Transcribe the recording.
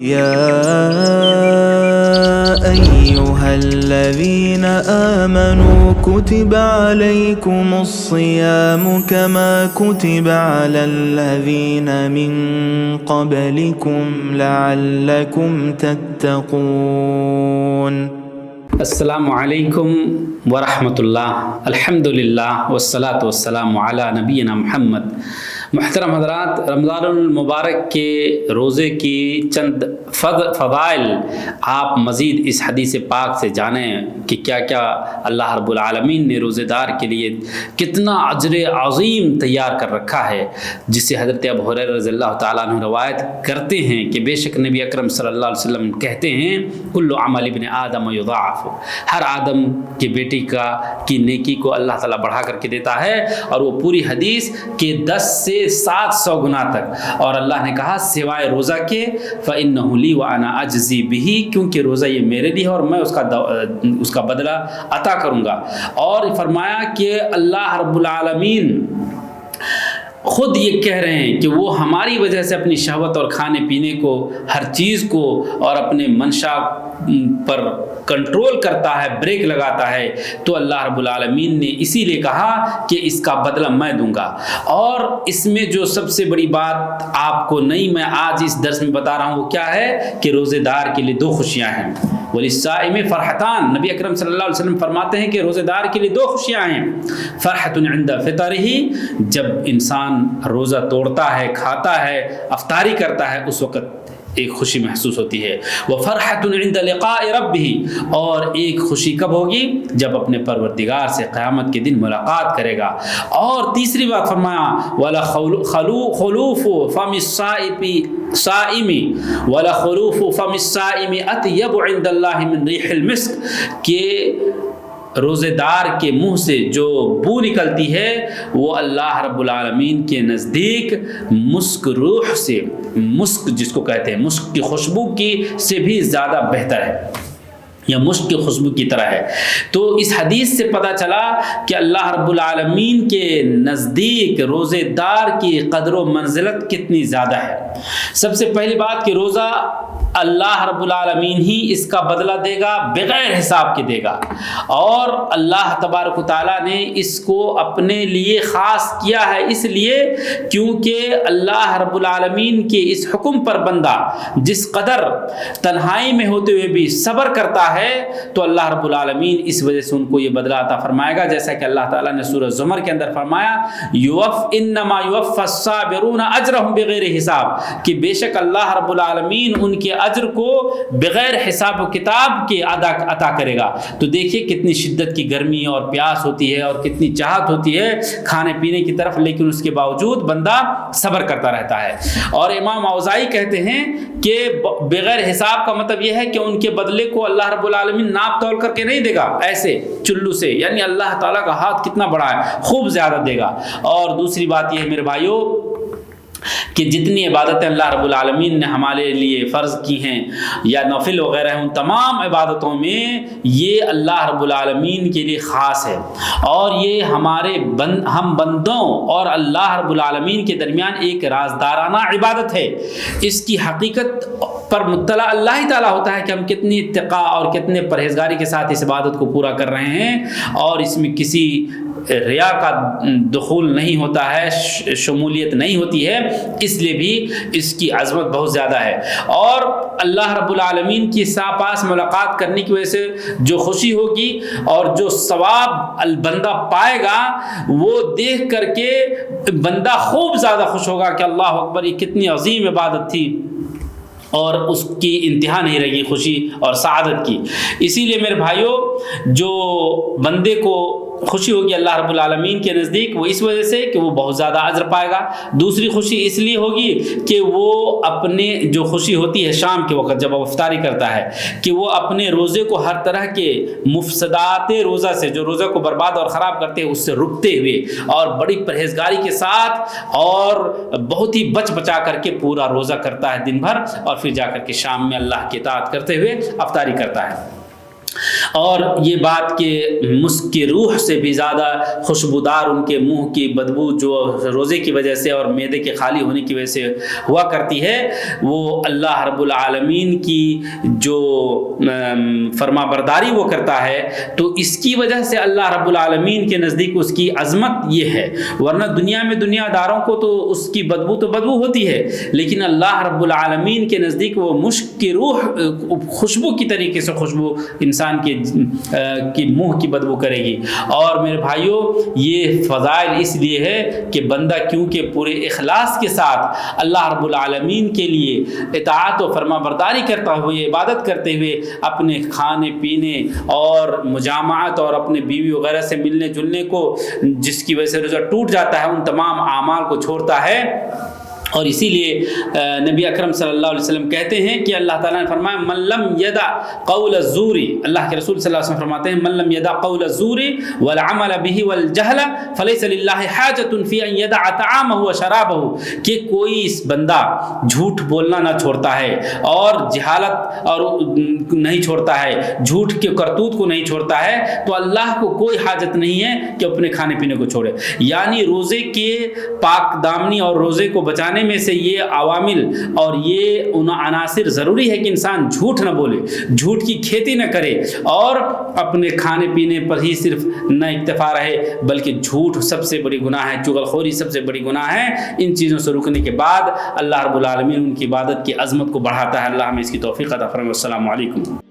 يا أيها الذين آمنوا كتب عليكم الصيام كما كتب على الذين من قبلكم لعلكم تتقون. السلام علیکم ورحمۃ اللہ. الحمدللہ والصلاۃ والسلام علی نبینا محمد. محترم حضرات، رمضان المبارک کے روزے کی چند فضائل آپ مزید اس حدیث پاک سے جانیں کہ کیا کیا اللہ رب العالمین نے روزے دار کے لیے کتنا اجر عظیم تیار کر رکھا ہے، جسے حضرت ابو ہریرہ رضی اللہ تعالیٰ عنہ روایت کرتے ہیں کہ بے شک نبی اکرم صلی اللہ علیہ وسلم کہتے ہیں کل عمل ابن آدم یضاعف، ہر آدم کے بیٹی کی نیکی کو اللہ تعالیٰ بڑھا کر کے دیتا ہے، اور وہ پوری حدیث کے 10 سے 700 گنا تک. اور اللہ نے کہا سوائے روزہ کے فَإِنَّهُ لِي وَأَنَا أَجْزِي بِهِ، کیونکہ روزہ یہ میرے لیے اور میں اس کا بدلہ عطا کروں گا. اور فرمایا کہ اللہ رب العالمین خود یہ کہہ رہے ہیں کہ وہ ہماری وجہ سے اپنی شہوت اور کھانے پینے کو، ہر چیز کو اور اپنے منشا پر کنٹرول کرتا ہے، بریک لگاتا ہے. تو اللہ رب العالمین نے اسی لیے کہا کہ اس کا بدلہ میں دوں گا. اور اس میں جو سب سے بڑی بات آپ کو نہیں میں آج اس درس میں بتا رہا ہوں وہ کیا ہے کہ روزے دار کے لیے 2 خوشیاں ہیں. وَلِلصَّائِمِ فَرْحَتَانِ، نبی اکرم صلی اللہ علیہ وسلم فرماتے ہیں کہ روزے دار کے لیے 2 خوشیاں ہیں. فرحۃ عند فطرہ، جب انسان روزہ توڑتا ہے، کھاتا ہے، افطاری کرتا ہے، اس وقت ایک خوشی محسوس ہوتی ہے. وَفَرْحَةٌ عِنْدَ لِقَاءِ رَبِّهِ، اور ایک خوشی کب ہوگی جب اپنے پروردگار سے قیامت کے دن ملاقات کرے گا. اور تیسری بات فرمایا وَلَخُلُوفُ فَمِ الصَّائِمِ أَطْيَبُ عِنْدَ اللَّهِ مِنْ رِيحِ الْمِسْكِ، کہ روزے دار کے منہ سے جو بو نکلتی ہے وہ اللہ رب العالمین کے نزدیک مسک روح سے، مسک جس کو کہتے ہیں مسک کی خوشبو کی سے بھی زیادہ بہتر ہے، یا مشک کی خوشبو کی طرح ہے. تو اس حدیث سے پتہ چلا کہ اللہ رب العالمین کے نزدیک روزے دار کی قدر و منزلت کتنی زیادہ ہے. سب سے پہلی بات کہ روزہ اللہ رب العالمین ہی اس کا بدلہ دے گا، بغیر حساب کے دے گا. اور اللہ تبارک و تعالیٰ نے اس کو اپنے لیے خاص کیا ہے، اس لیے کیونکہ اللہ رب العالمین کے اس حکم پر بندہ جس قدر تنہائی میں ہوتے ہوئے بھی صبر کرتا ہے تو اللہ رب العالمین اس وجہ سے ان کو یہ بدلہ عطا فرمائے گا. جیسا کہ اللہ تعالیٰ نے سورہ زمر کے اندر فرمایا انما یوفی الصابرون اجرهم بغیر حساب، کہ بے شک اللہ رب العالمین ان کے اجر کو بغیر حساب و کتاب کے عطا کرے گا. تو دیکھیے کتنی شدت کی گرمی اور پیاس ہوتی ہے اور کتنی چاہت ہوتی ہے کھانے پینے کی طرف، لیکن اس کے باوجود بندہ صبر کرتا رہتا ہے. اور امام اوزاعی کہتے ہیں کہ بغیر حساب کا مطلب یہ ہے کہ ان کے بدلے کو اللہ رب العالمین ناپ تول کر کے نہیں دے گا ایسے چلو سے، یعنی اللہ تعالیٰ کا ہاتھ کتنا بڑا ہے، خوب زیادہ دے گا. اور دوسری بات یہ ہے میرے بھائیوں کہ جتنی عبادتیں اللہ رب العالمین نے ہمارے لیے فرض کی ہیں یا نفل وغیرہ ہیں، ان تمام عبادتوں میں یہ اللہ رب العالمین کے لیے خاص ہے. اور یہ ہمارے ہم بندوں اور اللہ رب العالمین کے درمیان ایک رازدارانہ عبادت ہے. اس کی حقیقت پر مطلع اللہ ہی تعالیٰ ہوتا ہے کہ ہم کتنی اتقاء اور کتنے پرہیزگاری کے ساتھ اس عبادت کو پورا کر رہے ہیں، اور اس میں کسی ریا کا دخول نہیں ہوتا ہے، شمولیت نہیں ہوتی ہے، اس لیے بھی اس کی عظمت بہت زیادہ ہے. اور اللہ رب العالمین کی پاس ملاقات کرنے کی وجہ سے جو خوشی ہوگی اور جو ثواب بندہ پائے گا وہ دیکھ کر کے بندہ خوب زیادہ خوش ہوگا کہ اللہ اکبر، یہ کتنی عظیم عبادت تھی، اور اس کی انتہا نہیں رہے گی خوشی اور سعادت کی. اسی لیے میرے بھائیوں جو بندے کو خوشی ہوگی اللہ رب العالمین کے نزدیک وہ اس وجہ سے کہ وہ بہت زیادہ اجر پائے گا. دوسری خوشی اس لیے ہوگی کہ وہ اپنے جو خوشی ہوتی ہے شام کے وقت جب وہ افطاری کرتا ہے کہ وہ اپنے روزے کو ہر طرح کے مفسدات روزہ سے، جو روزہ کو برباد اور خراب کرتے ہیں، اس سے رکتے ہوئے اور بڑی پرہیزگاری کے ساتھ اور بہت ہی بچ بچا کر کے پورا روزہ کرتا ہے دن بھر، اور پھر جا کر کے شام میں اللہ کی اطاعت کرتے ہوئے افطاری کرتا ہے. اور یہ بات کہ مسک کی روح سے بھی زیادہ خوشبودار ان کے منہ کی بدبو جو روزے کی وجہ سے اور معدے کے خالی ہونے کی وجہ سے ہوا کرتی ہے، وہ اللہ رب العالمین کی جو فرما برداری وہ کرتا ہے، تو اس کی وجہ سے اللہ رب العالمین کے نزدیک اس کی عظمت یہ ہے۔ ورنہ دنیا میں دنیا داروں کو تو اس کی بدبو تو بدبو ہوتی ہے، لیکن اللہ رب العالمین کے نزدیک وہ مشک کی روح خوشبو کی طریقے سے خوشبو انسان کی منہ کی بدبو کرے گی۔ اور میرے بھائیوں، یہ فضائل اس لیے ہے کہ بندہ کیونکہ پورے اخلاص کے ساتھ اللہ رب العالمین کے لیے اطاعت و فرما برداری کرتا ہوئے، عبادت کرتے ہوئے اپنے کھانے پینے اور مجامعت اور اپنے بیوی وغیرہ سے ملنے جلنے کو، جس کی وجہ سے روزہ ٹوٹ جاتا ہے، ان تمام اعمال کو چھوڑتا ہے۔ اور اسی لیے نبی اکرم صلی اللہ علیہ وسلم کہتے ہیں کہ اللہ تعالیٰ نے فرمایا من لم یدع قول الزور، اللہ کے رسول صلی اللہ علیہ وسلم فرماتے ہیں من لم یدع قول الزور والعمل به والجهل فليس لله حاجة في ان يدع طعامه وشرابه، کہ کوئی اس بندہ جھوٹ بولنا نہ چھوڑتا ہے اور جہالت اور نہیں چھوڑتا ہے، جھوٹ کے کرتوت کو نہیں چھوڑتا ہے، تو اللہ کو کوئی حاجت نہیں ہے کہ اپنے کھانے پینے کو چھوڑے۔ یعنی روزے کے پاک دامنی اور روزے کو بچانے میں سے یہ عوامل اور یہ عناصر ضروری ہے کہ انسان جھوٹ نہ بولے، جھوٹ کی کھیتی نہ کرے اور اپنے کھانے پینے پر ہی صرف نہ اکتفا رہے، بلکہ جھوٹ سب سے بڑی گناہ ہے، چغلخوری سب سے بڑی گناہ ہے۔ ان چیزوں سے رکنے کے بعد اللہ رب العالمین ان کی عبادت کی عظمت کو بڑھاتا ہے۔ اللہ ہمیں اس کی توفیق عطا فرمائے۔ السلام علیکم۔